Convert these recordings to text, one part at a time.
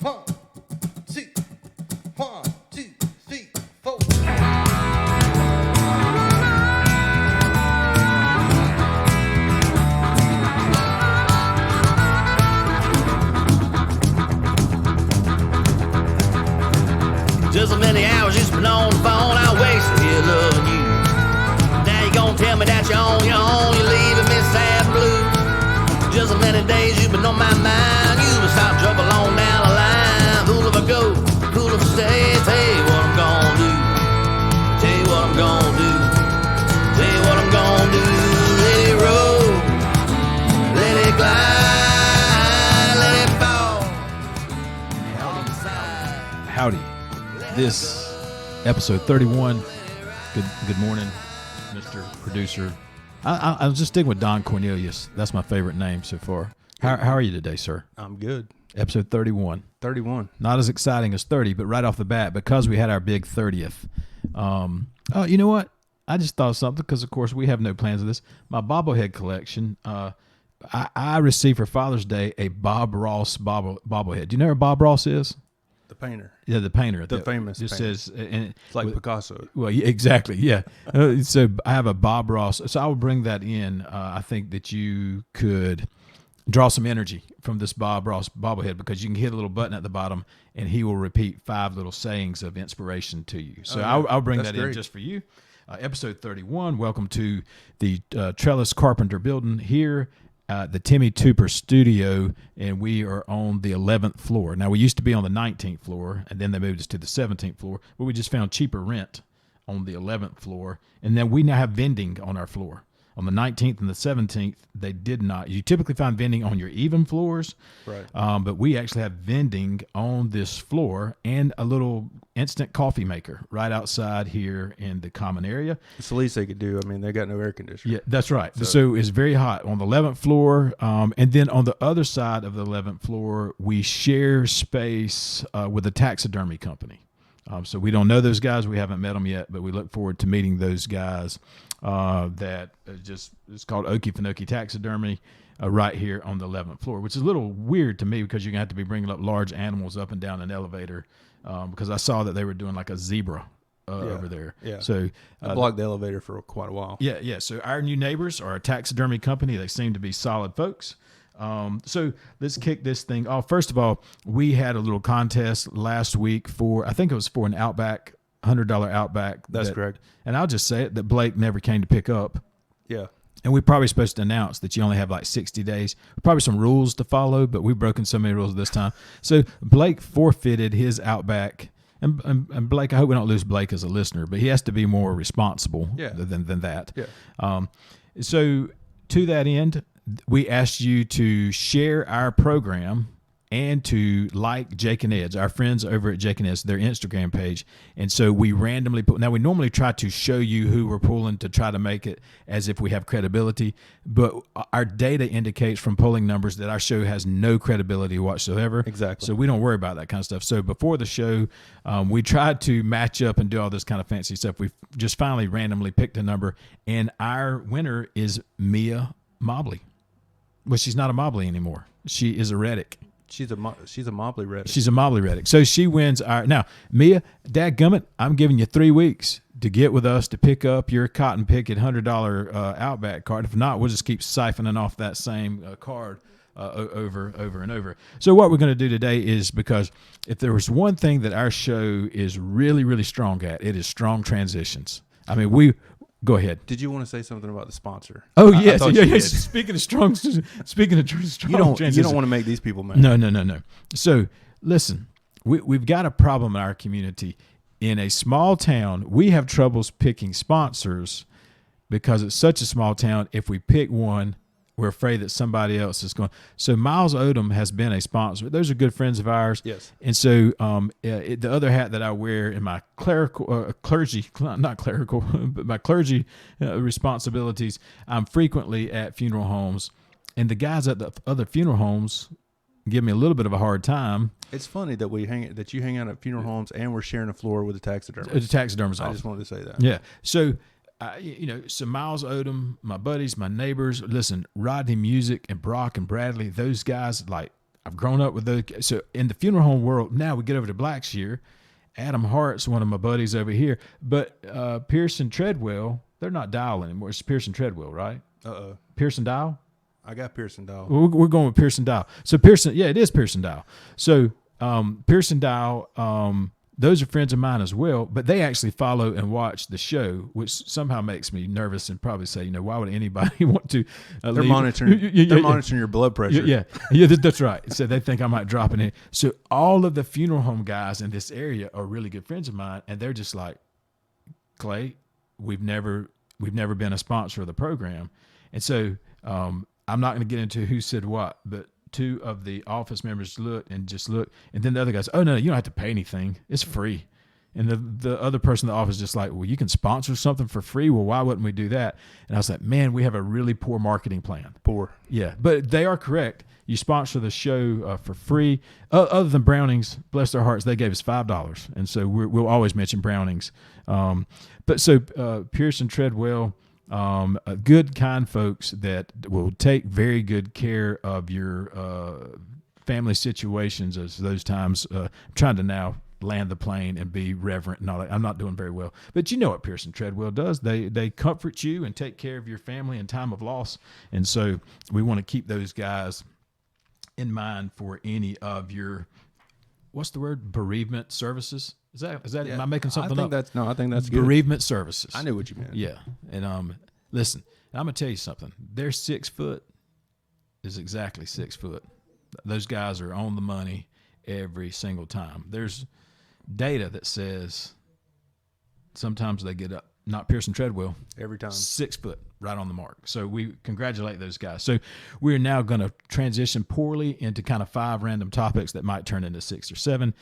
One, two, 1, 2, 3, 4. Just so many hours you spent on the phone, I wasted here loving you. Now you gon' tell me that you're on your own, you're leaving me sad and blue. Just so many days you've been on my mind, you've been starting trouble on down the line. Cool if I go, cool if I stay, tell you what I'm gonna do. Tell you what I'm gonna do. Tell you what I'm gonna do. Let it roll, let it glide, let it fall. Howdy. This episode 31. Good morning, Mr. Producer. I was just sticking with Don Cornelius. That's my favorite name so far. How are you today, sir? I'm good. Episode 31. 31. Not as exciting as 30, but right off the bat, because we had our big 30th. Oh, you know what? I just thought of something because, of course, we have no plans of this. My bobblehead collection, I received for Father's Day a Bob Ross bobblehead. Do you know who Bob Ross is? The painter. Yeah, the painter. The famous Just painter. says, and It's like Picasso. well, yeah, exactly, yeah. So I have a Bob Ross. So I will bring that in. I think that you could draw some energy from this Bob Ross bobblehead because you can hit a little button at the bottom and he will repeat 5 little sayings of inspiration to you. So I'll bring That's that in great. just for you. Episode 31. Welcome to the Trellis Carpenter building here. The Timmy Tooper studio, and we are on the 11th floor. Now, we used to be on the 19th floor, and then they moved us to the 17th floor, but we just found cheaper rent on the 11th floor, and then we now have vending on our floor. On the 19th and the 17th, they did not. You typically find vending on your even floors, Right. but we actually have vending on this floor and a little instant coffee maker right outside here in the common area. It's the least they could do. I mean, they got no air conditioner. Yeah, that's right. So it's very hot on the 11th floor. And then on the other side of the 11th floor, we share space with a taxidermy company. So we don't know those guys. We haven't met them yet, but we look forward to meeting those guys. It's called Okefenokee Taxidermy right here on the 11th floor, which is a little weird to me because you're going to have to be bringing up large animals up and down an elevator because I saw that they were doing like a zebra over there. Yeah. So I blocked the elevator for quite a while. yeah. So our new neighbors are a taxidermy company. They seem to be solid folks. So let's kick this thing off. First of all, we had a little contest last week I think it was for an Outback, $100 Outback. That's correct. And I'll just say it, that Blake never came to pick up. Yeah. And we're probably supposed to announce that you only have like 60 days. Probably some rules to follow, but we've broken so many rules this time. So Blake forfeited his Outback. And Blake, I hope we don't lose Blake as a listener, but he has to be more responsible than that. Yeah. So to that end, we asked you to share our program and to like Jake and Ed's, our friends over at Jake and Ed's, their Instagram page. And so we randomly now we normally try to show you who we're pulling to try to make it as if we have credibility, but our data indicates from polling numbers that our show has no credibility whatsoever. Exactly. So we don't worry about that kind of stuff. So before the show, we tried to match up and do all this kind of fancy stuff. We just finally randomly picked a number, and our winner is Mia Mobley. Well, she's not a Mobley anymore. She is a Reddick. She's a Mobley Reddick. She's a Mobley Reddick. So she wins our... Now, Mia, dadgummit, I'm giving you 3 weeks to get with us to pick up your cotton picket $100 Outback card. If not, we'll just keep siphoning off that same card over and over. So what we're going to do today is, because if there was one thing that our show is really, really strong at, it is strong transitions. I mean, Go ahead. Did you want to say something about the sponsor? Oh, I yes. thought you did. Speaking of strong transitions. You don't want to make these people mad. No. So listen, we've got a problem in our community. In a small town, we have troubles picking sponsors because it's such a small town. If we pick one, we're afraid that somebody else is going. So Miles Odom has been a sponsor. Those are good friends of ours. Yes. And so the other hat that I wear in my clergy responsibilities, I'm frequently at funeral homes, and the guys at the other funeral homes give me a little bit of a hard time. It's funny that you hang out at funeral homes and we're sharing a floor with a taxidermist. The taxidermist I office. just wanted to say that. Yeah. So, so Miles Odom, my buddies, my neighbors, listen, Rodney Music and Brock and Bradley, those guys, like, I've grown up with those. So in the funeral home world, now we get over to Blackshear. Adam Hart's one of my buddies over here, but Pearson Treadwell, they're not Dial anymore. It's Pearson Treadwell, right? Pearson Dial. I got Pearson Dial. We're going with Pearson Dial. So Pearson, yeah, it is Pearson Dial. So Pearson Dial, those are friends of mine as well, but they actually follow and watch the show, which somehow makes me nervous and probably say, why would anybody want to They're leave? monitoring. They're monitoring your blood pressure. Yeah, that's right. So they think I might drop in it. So all of the funeral home guys in this area are really good friends of mine, and they're just like, Clay, we've never been a sponsor of the program, and so I'm not going to get into who said what, but two of the office members looked, and then the other guys, oh no, you don't have to pay anything, it's free. And the other person in the office just like, well, you can sponsor something for free. Well, why wouldn't we do that? And I was like, man, we have a really poor marketing plan. Poor. Yeah, but they are correct. You sponsor the show for free. Other than Brownings, bless their hearts, they gave us $5, and so we'll always mention Brownings. But so Pearson Treadwell, good, kind folks that will take very good care of your family situations as those times. I'm trying to now land the plane and be reverent and all that. I'm not doing very well, but you know what Pearson Treadwell does. They comfort you and take care of your family in time of loss, and so we want to keep those guys in mind for any of your, what's the word, bereavement services. Is that Yeah. am I making something up? I think that's good. Bereavement services. I knew what you meant. Yeah, and listen, I'm gonna tell you something. Their 6 foot is exactly 6 foot. Those guys are on the money every single time. There's data that says sometimes they get up, not Pearson Treadwell, Every time. 6 foot, right on the mark. So we congratulate those guys. So we're now going to transition poorly into kind of 5 random topics that might turn into 6 or 7.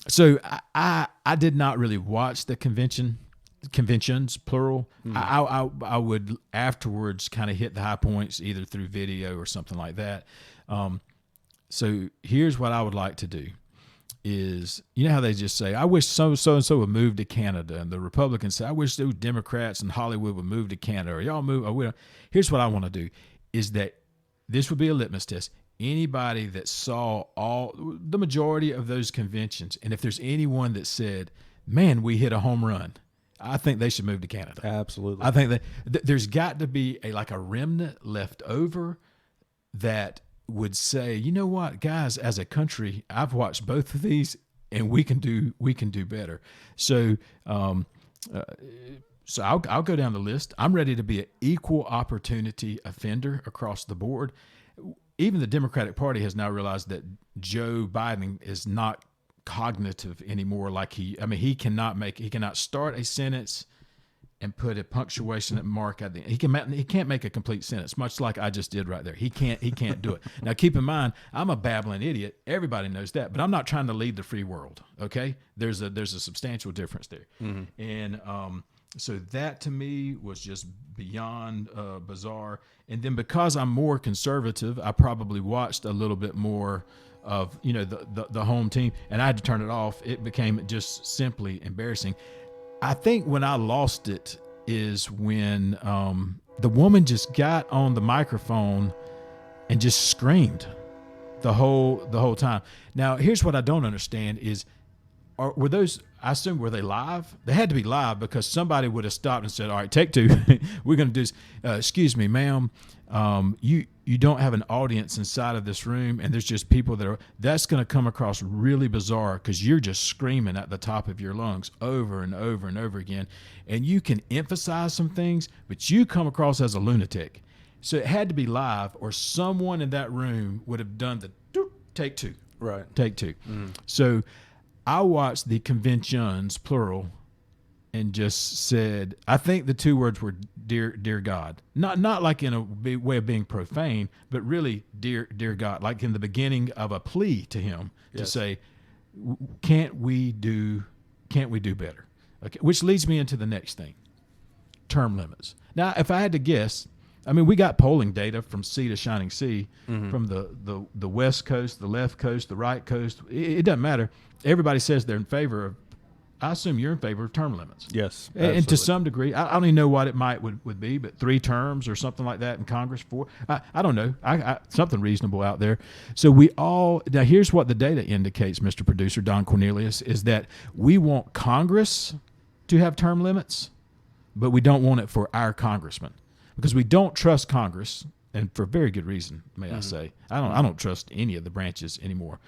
So I did not really watch the conventions, plural. I would afterwards kind of hit the high points either through video or something like that. So here's what I would like to do is, how they just say, I wish so-and-so would move to Canada. And the Republicans say, I wish those Democrats in Hollywood would move to Canada, or y'all move. Here's what I want to do is that this would be a litmus test. Anybody that saw the majority of those conventions, and if there's anyone that said, man, we hit a home run, I think they should move to Canada. Absolutely. I think that there's got to be a remnant left over that would say, you know what, guys, as a country, I've watched both of these, and we can do better. So, so I'll go down the list. I'm ready to be an equal opportunity offender across the board. Even the Democratic Party has now realized that Joe Biden is not cognitive anymore. He cannot start a sentence and put a punctuation mark at the end. He can't make a complete sentence, much like I just did right there. He can't do it. Now keep in mind, I'm a babbling idiot. Everybody knows that, but I'm not trying to lead the free world. Okay, there's a substantial difference there, and so that to me was just beyond bizarre. And then because I'm more conservative, I probably watched a little bit more of the home team, and I had to turn it off. It became just simply embarrassing. I think when I lost it is when the woman just got on the microphone and just screamed the whole time. Now, here's what I don't understand is, were those, I assume, were they live? They had to be live because somebody would have stopped and said, all right, take 2. We're going to do this. Excuse me, ma'am. You don't have an audience inside of this room, and there's just people that's going to come across really bizarre because you're just screaming at the top of your lungs over and over and over again. And you can emphasize some things, but you come across as a lunatic. So it had to be live, or someone in that room would have done the take 2. Right. Take 2. So I watched the conventions, plural, and just said, I think the 2 words were dear God. Not like in a way of being profane, but really dear God, like in the beginning of a plea to him to say, can't we do better? Okay, which leads me into the next thing, term limits. Now, if I had to guess, we got polling data from sea to shining sea, from the West Coast, the left coast, the right coast. It doesn't matter. Everybody says they're in favor of I assume you're in favor of term limits. Yes, And to absolutely. some degree, I don't even know what it would be, but 3 terms or something like that in Congress. 4, I don't know. Something reasonable out there. So now here's what the data indicates, Mr. Producer Don Cornelius, is that we want Congress to have term limits, but we don't want it for our congressmen because we don't trust Congress, and for very good reason, may I say. I don't trust any of the branches anymore.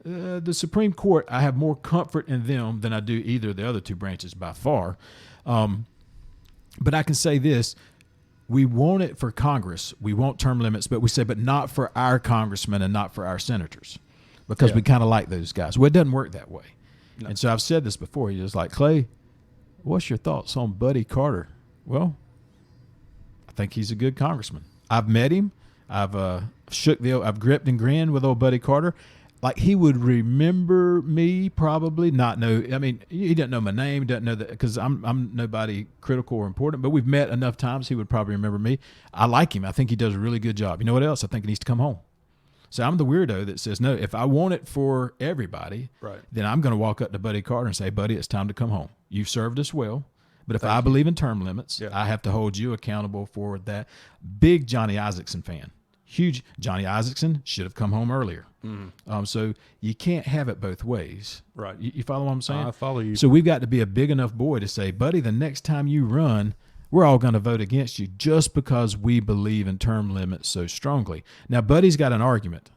The Supreme Court, I have more comfort in them than I do either of the other 2 branches by far. But I can say this. We want it for Congress. We want term limits, but we say, but not for our congressmen and not for our senators because we kind of like those guys. Well, it doesn't work that way. No. And so I've said this before. He's just like, Clay, what's your thoughts on Buddy Carter? Well, I think he's a good congressman. I've met him. I've I've gripped and grinned with old Buddy Carter. Like he would remember me, probably not know. I mean, he doesn't know my name, doesn't know that because I'm nobody critical or important. But we've met enough times; he would probably remember me. I like him. I think he does a really good job. You know what else? I think he needs to come home. So I'm the weirdo that says no. If I want it for everybody, right, then I'm going to walk up to Buddy Carter and say, "Buddy, it's time to come home. You've served us well." But if I believe in term limits, I have to hold you accountable for that. Big Johnny Isaacson fan. Huge. Johnny Isaacson should have come home earlier. So you can't have it both ways. Right. You follow what I'm saying? I follow you. So we've got to be a big enough boy to say, buddy, the next time you run, we're all going to vote against you just because we believe in term limits so strongly. Now, Buddy's got an argument,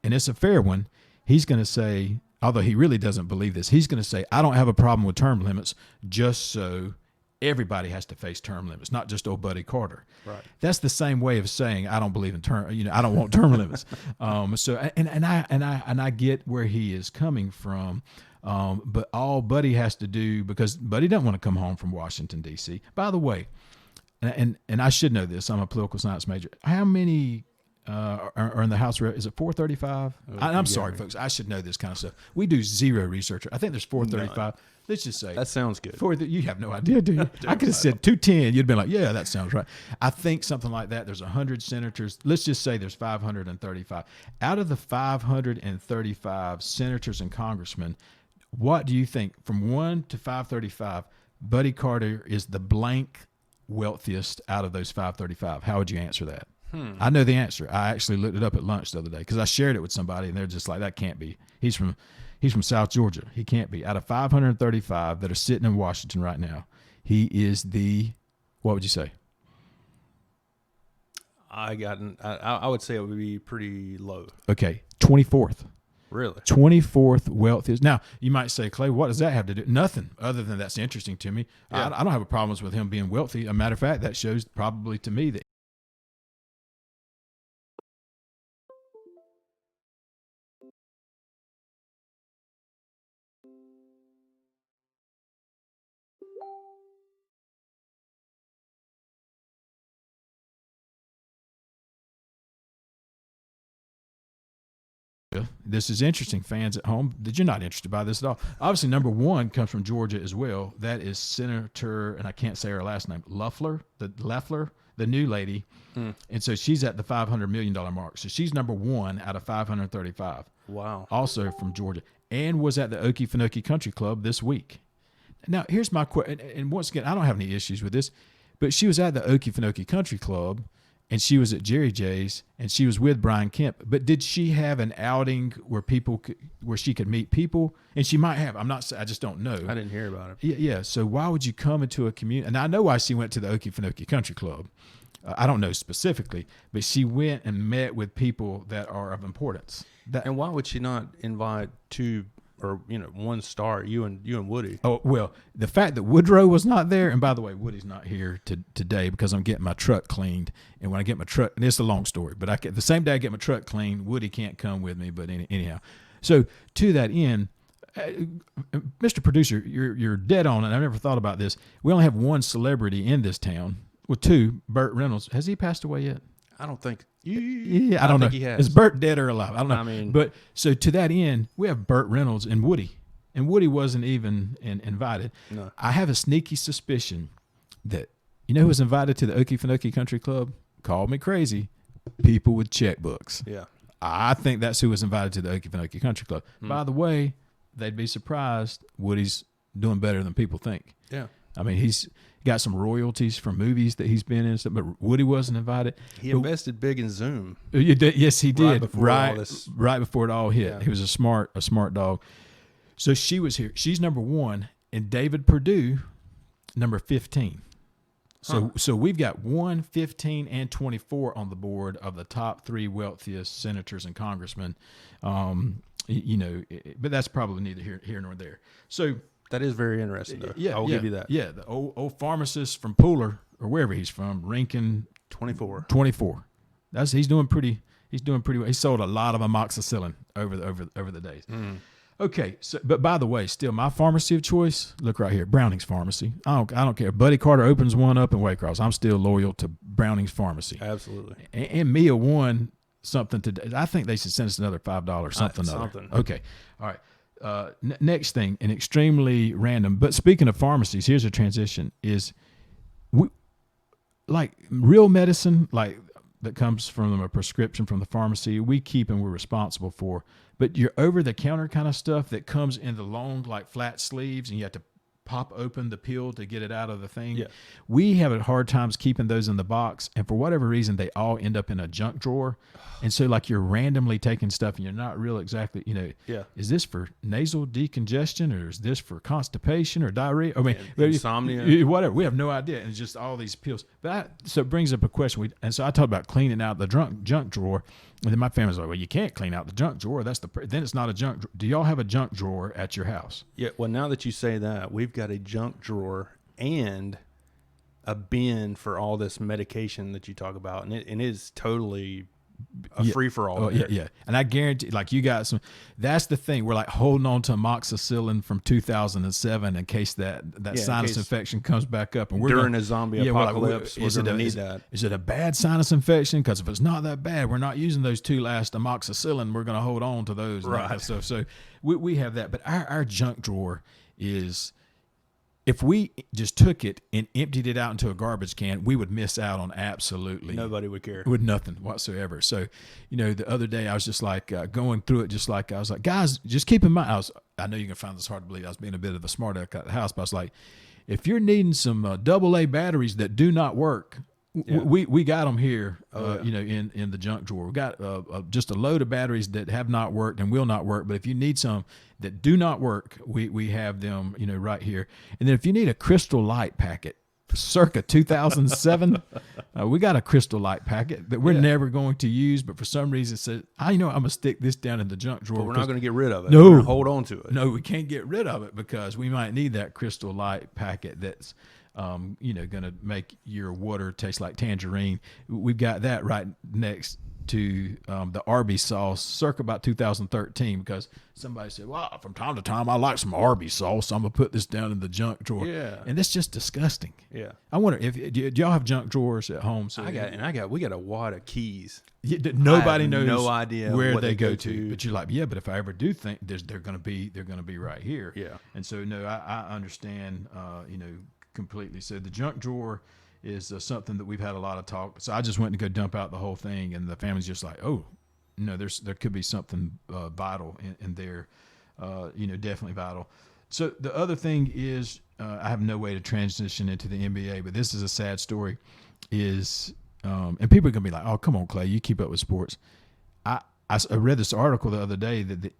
and it's a fair one. He's going to say, although he really doesn't believe this, he's going to say, I don't have a problem with term limits just so everybody has to face term limits, not just old Buddy Carter. Right. That's the same way of saying I don't believe in I don't want term limits. So I get where he is coming from. But all Buddy has to do, because Buddy doesn't want to come home from Washington D.C. By the way, and I should know this. I'm a political science major. How many are in the House? Is it 435? I'm sorry, folks. I should know this kind of stuff. We do zero research. I think there's 435. None. Let's just say that sounds good. You have no idea, do you? I could have said 210. You'd been like, yeah, that sounds right. I think something like that. There's 100 senators. Let's just say there's 535. Out of the 535 senators and congressmen, what do you think? From 1 to 535, Buddy Carter is the blank wealthiest out of those 535. How would you answer that? I know the answer. I actually looked it up at lunch the other day because I shared it with somebody, and they're just like, that can't be. He's from South Georgia. He can't be. Out of 535 that are sitting in Washington right now, he is what would you say? I would say it would be pretty low. Okay, 24th. Really? 24th wealthiest. Now, you might say, Clay, what does that have to do? Nothing, other than that's interesting to me. Yeah. I don't have a problem with him being wealthy. As a matter of fact, that shows probably to me that this is interesting, fans at home, that you're not interested by this at all. Obviously, number 1 comes from Georgia as well. That is Senator, and I can't say her last name, Loeffler, the new lady. And so she's at the $500 million mark. So she's number 1 out of 535. Wow. Also from Georgia. And was at the Okefenokee Country Club this week. Now, here's my question. And once again, I don't have any issues with this, but she was at the Okefenokee Country Club, and she was at Jerry J's, and she was with Brian Kemp. But did she have an outing where she could meet people? And she might have. I just don't know. I didn't hear about it. Yeah. So why would you come into a community? And I know why she went to the Okefenokee Country Club. I don't know specifically, but she went and met with people that are of importance. And why would she not invite 2 or 1 star, you and Woody? Oh, well, the fact that Woodrow was not there, and by the way, Woody's not here today because I'm getting my truck cleaned. And when I get my truck, and it's a long story, but the same day I get my truck cleaned, Woody can't come with me. But anyhow, so to that end, Mr. Producer, you're dead on, and I never thought about this. We only have 1 celebrity in this town. Well, 2, Burt Reynolds. Has he passed away yet? I don't think. Yeah, I don't know. Think he has. Is Burt dead or alive? I don't know. I mean, but so to that end, we have Burt Reynolds and Woody, and Woody wasn't even invited. No. I have a sneaky suspicion that who was invited to the Okefenokee Country Club? Call me crazy. People with checkbooks. Yeah. I think that's who was invited to the Okefenokee Country Club. By the way, they'd be surprised. Woody's doing better than people think. Yeah. I mean, he's got some royalties from movies that he's been in, but Woody wasn't invited. He invested big in Zoom. Yes, he did. before all this. Right before it all hit. Yeah. He was a smart dog. So she was here. She's number 1, and David Perdue, number 15. So we've got 1, 15, and 24 on the board of the top 3 wealthiest senators and congressmen. But that's probably neither here nor there. So That is very interesting, though. yeah, I will give you that. Yeah, the old pharmacist from Pooler or wherever he's from, Rankin, 24. 24. He's doing pretty well. He sold a lot of amoxicillin over the days. Okay, so but by the way, still my pharmacy of choice. Look right here, Browning's Pharmacy. I don't care. Buddy Carter opens one up in Waycross. I'm still loyal to Browning's Pharmacy. Absolutely. And Mia won something today. I think they should send us another $5 something. Something. Okay, all right. Next thing, and extremely random. But speaking of pharmacies, here's a transition: is we like real medicine, like that comes from a prescription from the pharmacy. We keep and we're responsible for. But your over-the-counter kind of stuff that comes in the long, like flat sleeves, and you have to pop open the pill to get it out of the thing. Yeah. We have a hard times keeping those in the box, and for whatever reason, they all end up in a junk drawer. And so, like, you're randomly taking stuff, and you're not real exactly, Yeah. is this for nasal decongestion, or is this for constipation or diarrhea? I mean, insomnia. whatever. We have no idea, and it's just all these pills. So it brings up a question. And so I talked about cleaning out the junk drawer, and then my family's like, well, you can't clean out the junk drawer. Then it's not a junk drawer. Do y'all have a junk drawer at your house? Yeah. Well, now that you say that, we've got a junk drawer and a bin for all this medication that you talk about, and it is totally a free for all. Oh, yeah. And I guarantee, like, you got some. That's the thing. We're like holding on to amoxicillin from 2007 in case that sinus infection comes back up. And we're during a zombie apocalypse, we're going to need that. Is it a bad sinus infection? Because if it's not that bad, we're not using those 2 last amoxicillin. We're going to hold on to those. Right. And that stuff. So we have that. But our junk drawer is. If we just took it and emptied it out into a garbage can, we would miss out on absolutely Nobody would care. with nothing whatsoever. So, the other day I was just like going through it, just like I was like, guys, just keep in mind. I know you're gonna find this hard to believe. I was being a bit of a smart aleck at the house, but I was like, if you're needing some AA batteries that do not work, we got them here. In the junk drawer, we got just a load of batteries that have not worked and will not work. But if you need some that do not work, we have them, right here. And then if you need a Crystal Light packet, circa 2007, we got a Crystal Light packet that we're never going to use, but for some reason said, I'm gonna stick this down in the junk drawer. But we're not going to get rid of it. No. We're gonna hold on to it. No, we can't get rid of it because we might need that Crystal Light packet that's going to make your water taste like tangerine. We've got that right next to the Arby's sauce circa about 2013 because somebody said, well, from time to time I like some Arby's sauce, so I'm going to put this down in the junk drawer. Yeah. And that's just disgusting. Yeah. I wonder if do y'all have junk drawers at home? So we got a wad of keys. Nobody I have knows no idea where what they go to. But you're like, yeah, but if I ever do think they're going to be right here. Yeah. And so no, I understand completely. So the junk drawer is something that we've had a lot of talk. So I just went to go dump out the whole thing, and the family's just like, oh, there could be something vital in there, definitely vital. So the other thing is, I have no way to transition into the NBA, but this is a sad story. And people are gonna be like, oh, come on, Clay, you keep up with sports. I read this article the other day that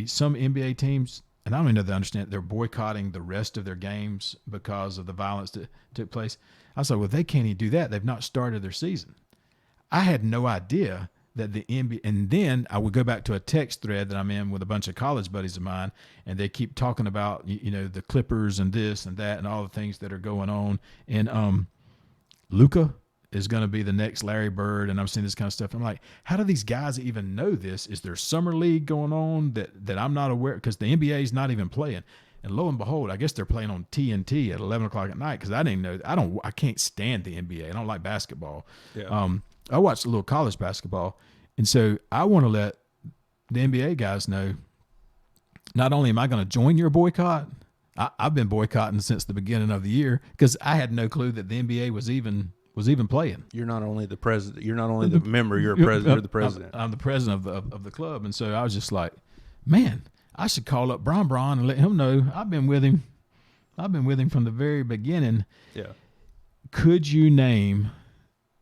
some NBA teams, and I don't even know if they understand, they're boycotting the rest of their games because of the violence that took place. I was like, well, they can't even do that. They've not started their season. I had no idea that the NBA, and then I would go back to a text thread that I'm in with a bunch of college buddies of mine, and they keep talking about, the Clippers and this and that and all the things that are going on. And Luka is going to be the next Larry Bird, and I'm seeing this kind of stuff. I'm like, how do these guys even know this? Is there summer league going on that I'm not aware? Because the NBA is not even playing. And lo and behold, I guess they're playing on TNT at 11 o'clock at night because I didn't know. I can't stand the NBA. I don't like basketball. Yeah. I watch a little college basketball, and so I want to let the NBA guys know. Not only am I going to join your boycott, I've been boycotting since the beginning of the year because I had no clue that the NBA was even playing. You're not only the president. You're not only the member. You're the president. I'm the president of the club, and so I was just like, man, I should call up Bron and let him know I've been with him I've been with him from the very beginning. Yeah. Could you name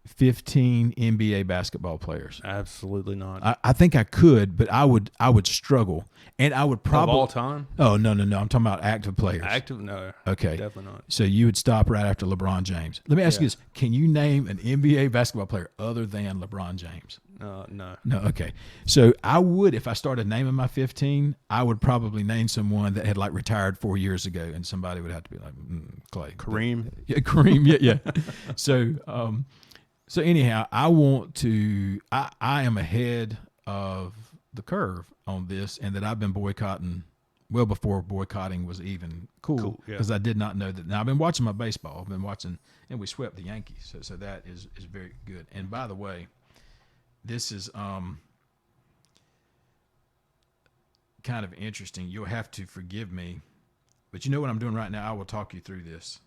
15 NBA basketball players? Absolutely not. I think I could, but I would struggle, and I would probably Of all time? Oh no! I'm talking about active players. Active? No. Okay, Definitely not. so you would stop right after LeBron James. Let me ask you this: can you name an NBA basketball player other than LeBron James? No. No. Okay. So I would, if I started naming my 15, I would probably name someone that had like retired 4 years ago, and somebody would have to be like Clay, Kareem? Yeah, Kareem. Yeah. So anyhow, I want to. I am ahead of the curve on this, and that I've been boycotting well before boycotting was even cool. Because I did not know that. Now I've been watching my baseball. I've been watching, and we swept the Yankees. So that is very good. And by the way, this is kind of interesting. You'll have to forgive me, but you know what I'm doing right now? I will talk you through this.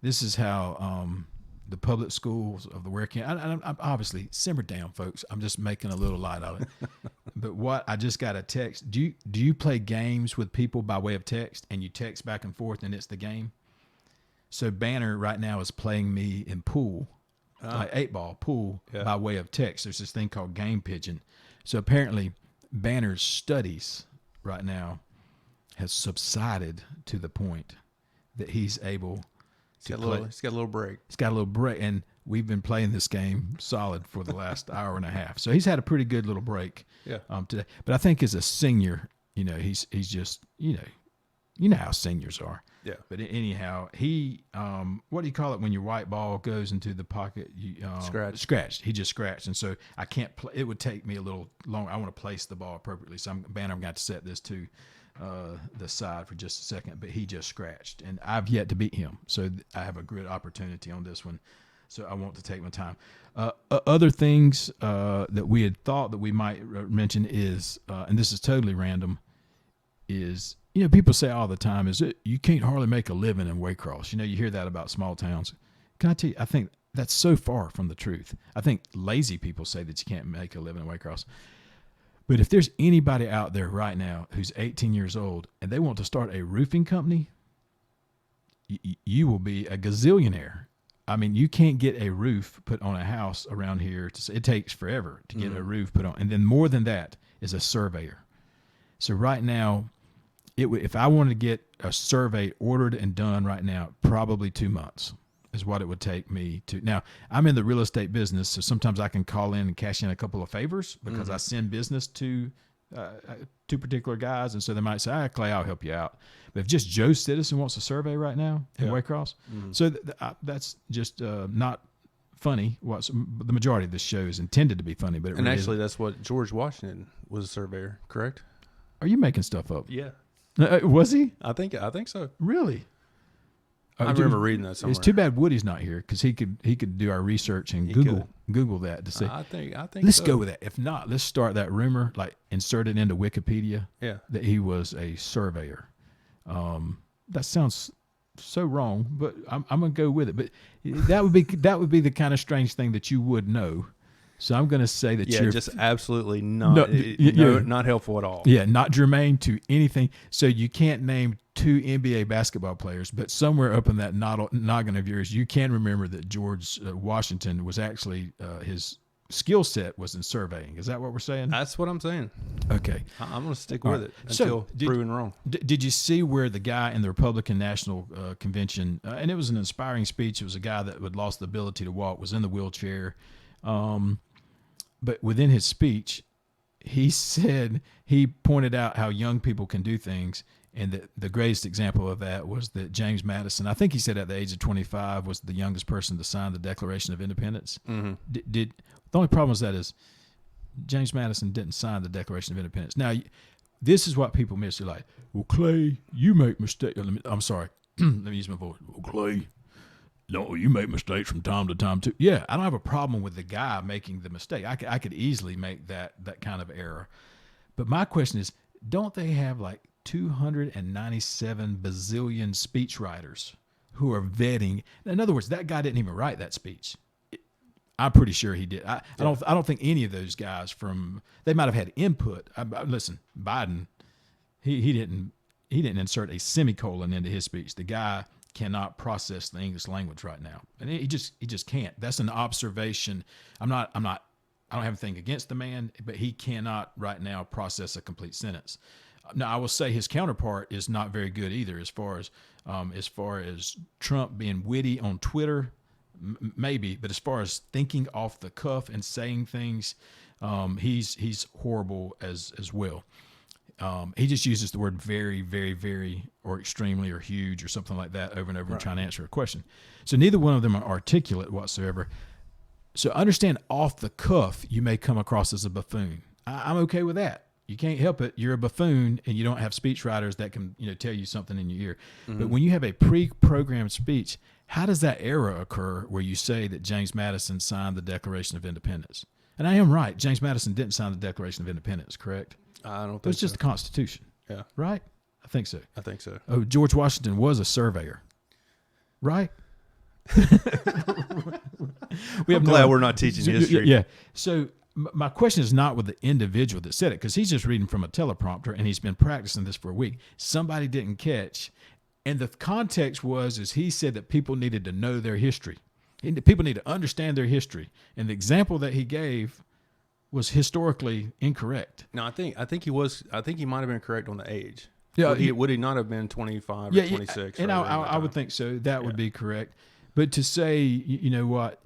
This is how the public schools of the Ware County, I'm obviously, simmer down, folks. I'm just making a little light of it. But what I just got a text. Do you play games with people by way of text, and you text back and forth and it's the game? So Banner right now is playing me in pool. Like 8-ball pool by way of text. There's this thing called Game Pigeon. So apparently Banner's studies right now has subsided to the point that he's able to play. He's got a little break. He's got a little break, and we've been playing this game solid for the last hour and a half. So he's had a pretty good little break today. But I think as a senior, he's just, you know how seniors are. Yeah. But anyhow, he, what do you call it when your white ball goes into the pocket? Scratched. He just scratched. And so I can't play. It would take me a little longer. I want to place the ball appropriately. So I'm got to set this to the side for just a second. But he just scratched. And I've yet to beat him. So I have a good opportunity on this one. So I want to take my time. Other things that we had thought that we might mention is, and this is totally random, is, people say all the time is that you can't hardly make a living in Waycross. You hear that about small towns. Can I tell you, I think that's so far from the truth. I think lazy people say that you can't make a living in Waycross. But if there's anybody out there right now who's 18 years old and they want to start a roofing company, you will be a gazillionaire. I mean, you can't get a roof put on a house around here. It takes forever to get a roof put on. And then more than that is a surveyor. So right now, if I wanted to get a survey ordered and done right now, probably 2 months is what it would take me to. Now, I'm in the real estate business, so sometimes I can call in and cash in a couple of favors because I send business to two particular guys, and so they might say, Clay, I'll help you out. But if just Joe Citizen wants a survey right now in Waycross, so that's just not funny. The majority of this show is intended to be funny, but and really actually, that's what George Washington was a surveyor, correct? Are you making stuff up? Yeah. Was he? I think so. Really? I remember reading that somewhere. It's too bad Woody's not here because he could do our research and Google that to see. I think. Let's go with that. If not, let's start that rumor, like insert it into Wikipedia. Yeah. That he was a surveyor. That sounds so wrong, but I'm gonna go with it. But that would be the kind of strange thing that you would know. So I'm going to say that you're just absolutely not helpful at all. Yeah, not germane to anything. So you can't name 2 NBA basketball players, but somewhere up in that noggin of yours, you can remember that George Washington was actually his skill set was in surveying. Is that what we're saying? That's what I'm saying. Okay. I'm going to stick with it until proven wrong. Did you see where the guy in the Republican National Convention, and it was an inspiring speech, it was a guy that had lost the ability to walk, was in the wheelchair, but within his speech, he pointed out how young people can do things. And the greatest example of that was that James Madison, I think he said at the age of 25, was the youngest person to sign the Declaration of Independence. Mm-hmm. The only problem with that is James Madison didn't sign the Declaration of Independence. Now, this is what people miss. They're like, well, Clay, you make mistakes. I'm sorry. Let me use my voice. Well, Clay, no, you make mistakes from time to time too. Yeah, I don't have a problem with the guy making the mistake. I could easily make that kind of error. But my question is, don't they have like 297 bazillion speechwriters who are vetting? In other words, that guy didn't even write that speech. I'm pretty sure he did. I don't think any of those guys they might have had input. Listen, Biden, he didn't didn't insert a semicolon into his speech. The guy cannot process the English language right now, and he just can't. That's an observation. I don't have anything against the man, but he cannot right now process a complete sentence. Now, I will say his counterpart is not very good either, as far as Trump being witty on Twitter, maybe, but as far as thinking off the cuff and saying things, he's horrible as well. He just uses the word very, very, very, or extremely, or huge, or something like that over and over, and trying to answer a question. So neither one of them are articulate whatsoever. So understand, off the cuff, you may come across as a buffoon. I'm okay with that. You can't help it. You're a buffoon, and you don't have speech writers that can, tell you something in your ear. Mm-hmm. But when you have a pre-programmed speech, how does that error occur where you say that James Madison signed the Declaration of Independence? And I am right. James Madison didn't sign the Declaration of Independence, correct? I don't think it was just the Constitution. Yeah. Right? I think so. I think so. Oh, George Washington was a surveyor. Right? I'm glad we're not teaching history. Yeah. So my question is not with the individual that said it, because he's just reading from a teleprompter and he's been practicing this for a week. Somebody didn't catch. And the context is he said that people needed to know their history. People need to understand their history. And the example that he gave was historically incorrect. No, I think he was. I think he might have been correct on the age. Yeah, would he not have been 25 or 26? And I would think so. That would be correct. But to say, you know what,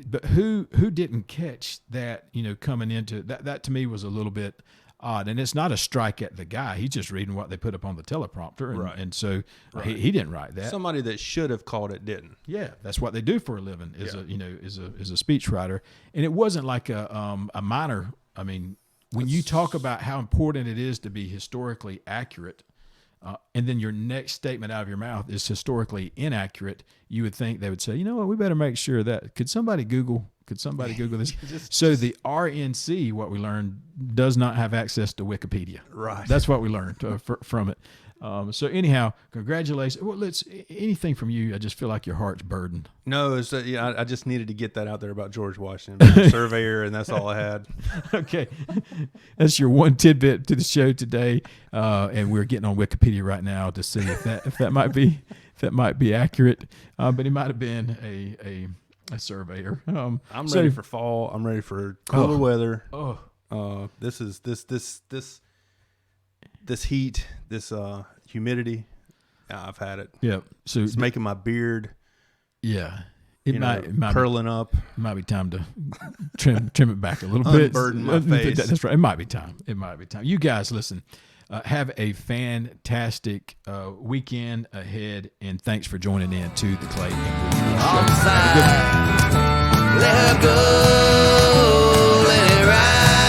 but who didn't catch that? Coming into that to me was a little bit odd. And it's not a strike at the guy. He's just reading what they put up on the teleprompter, and, right. And so he didn't write that. Somebody that should have caught it didn't. Yeah, that's what they do for a living. Is a speech writer, and it wasn't like a minor. I mean, when you talk about how important it is to be historically accurate, and then your next statement out of your mouth is historically inaccurate, you would think they would say, you know what, we better make sure that. Could somebody Google this? So the RNC, what we learned, does not have access to Wikipedia. Right. That's what we learned from it. So anyhow, congratulations. Well, anything from you. I just feel like your heart's burdened. No, I just needed to get that out there about George Washington, being a surveyor, and that's all I had. Okay. That's your one tidbit to the show today. And we're getting on Wikipedia right now to see if that might be accurate. But he might have been a surveyor. I'm ready for fall. I'm ready for cooler weather. This heat, this humidity, I've had it. Yeah. So it's making my beard. Yeah. It might curling up. It might be time to trim it back a little bit. Unburden my face. That's right. It might be time. You guys, listen. Have a fantastic weekend ahead, and thanks for joining in to the Clay Englewood Show. Let her go, let it ride.